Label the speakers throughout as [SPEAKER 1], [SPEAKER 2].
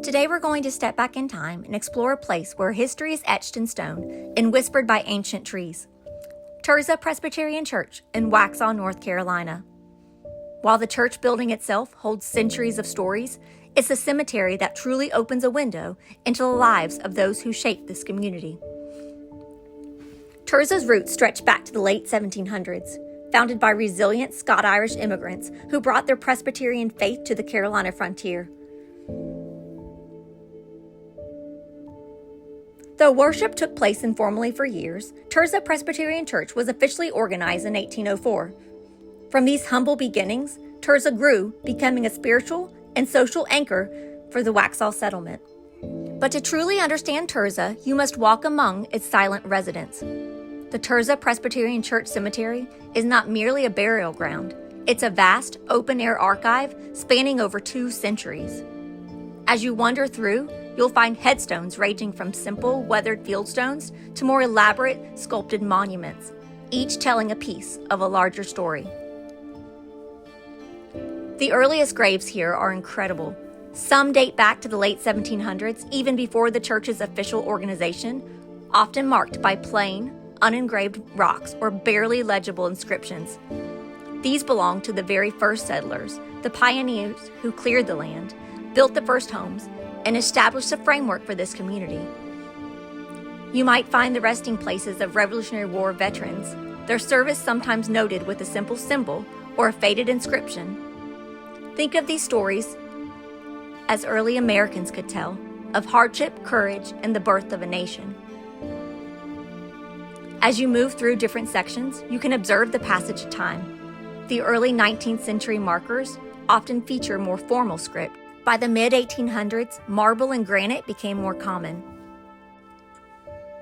[SPEAKER 1] Today we're going to step back in time and explore a place where history is etched in stone and whispered by ancient trees. Tirzah Presbyterian Church in Waxhaw, North Carolina. While the church building itself holds centuries of stories, it's the cemetery that truly opens a window into the lives of those who shaped this community. Tirzah's roots stretch back to the late 1700s, founded by resilient Scotch-Irish immigrants who brought their Presbyterian faith to the Carolina frontier. Though worship took place informally for years, Tirzah Presbyterian Church was officially organized in 1804. From these humble beginnings, Tirzah grew, becoming a spiritual and social anchor for the Waxhaw settlement. But to truly understand Tirzah, you must walk among its silent residents. The Tirzah Presbyterian Church Cemetery is not merely a burial ground. It's a vast, open-air archive spanning over 2 centuries. As you wander through, you'll find headstones ranging from simple, weathered fieldstones to more elaborate, sculpted monuments, each telling a piece of a larger story. The earliest graves here are incredible. Some date back to the late 1700s, even before the church's official organization, often marked by plain, unengraved rocks or barely legible inscriptions. These belong to the very first settlers, the pioneers who cleared the land, built the first homes, and established a framework for this community. You might find the resting places of Revolutionary War veterans, their service sometimes noted with a simple symbol or a faded inscription. Think of these stories as early Americans could tell, of hardship, courage, and the birth of a nation. As you move through different sections, you can observe the passage of time. The early 19th century markers often feature more formal script. By the mid-1800s, marble and granite became more common.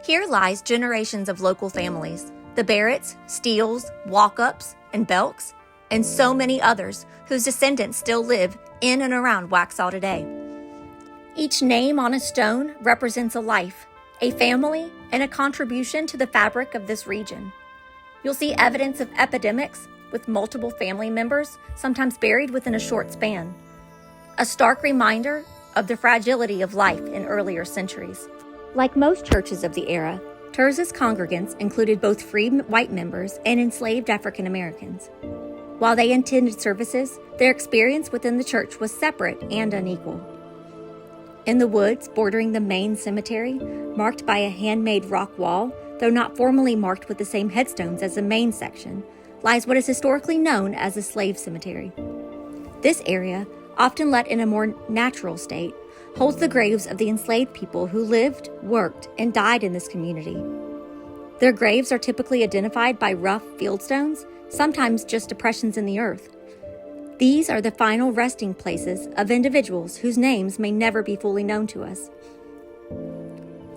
[SPEAKER 1] Here lies generations of local families, the Barrets, Steeles, Baucoms, and Belks, and so many others whose descendants still live in and around Waxhaw today. Each name on a stone represents a life, a family, and a contribution to the fabric of this region. You'll see evidence of epidemics with multiple family members, sometimes buried within a short span. A stark reminder of the fragility of life in earlier centuries. Like most churches of the era, Tirzah's congregants included both free white members and enslaved African Americans. While they attended services, their experience within the church was separate and unequal. In the woods bordering the main cemetery, marked by a handmade rock wall, though not formally marked with the same headstones as the main section, lies what is historically known as the slave cemetery. This area, often let in a more natural state, holds the graves of the enslaved people who lived, worked, and died in this community. Their graves are typically identified by rough fieldstones, sometimes just depressions in the earth. These are the final resting places of individuals whose names may never be fully known to us.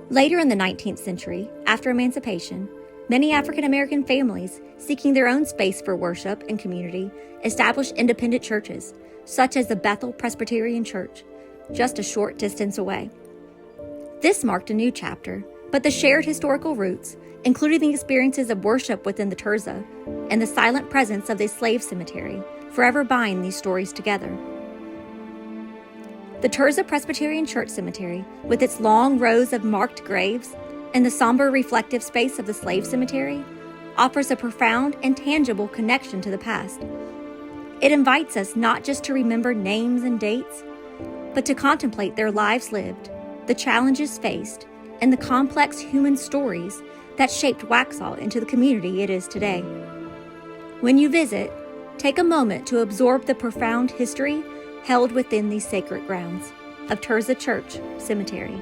[SPEAKER 1] Later in the 19th century, after emancipation, many African American families, seeking their own space for worship and community, established independent churches, such as the Bethel Presbyterian Church, just a short distance away. This marked a new chapter, but the shared historical roots, including the experiences of worship within the Tirzah and the silent presence of the slave cemetery, forever bind these stories together. The Tirzah Presbyterian Church Cemetery, with its long rows of marked graves and the somber reflective space of the slave cemetery, offers a profound and tangible connection to the past. It invites us not just to remember names and dates, but to contemplate their lives lived, the challenges faced, and the complex human stories that shaped Waxhaw into the community it is today. When you visit, take a moment to absorb the profound history held within these sacred grounds of Tirzah Church Cemetery.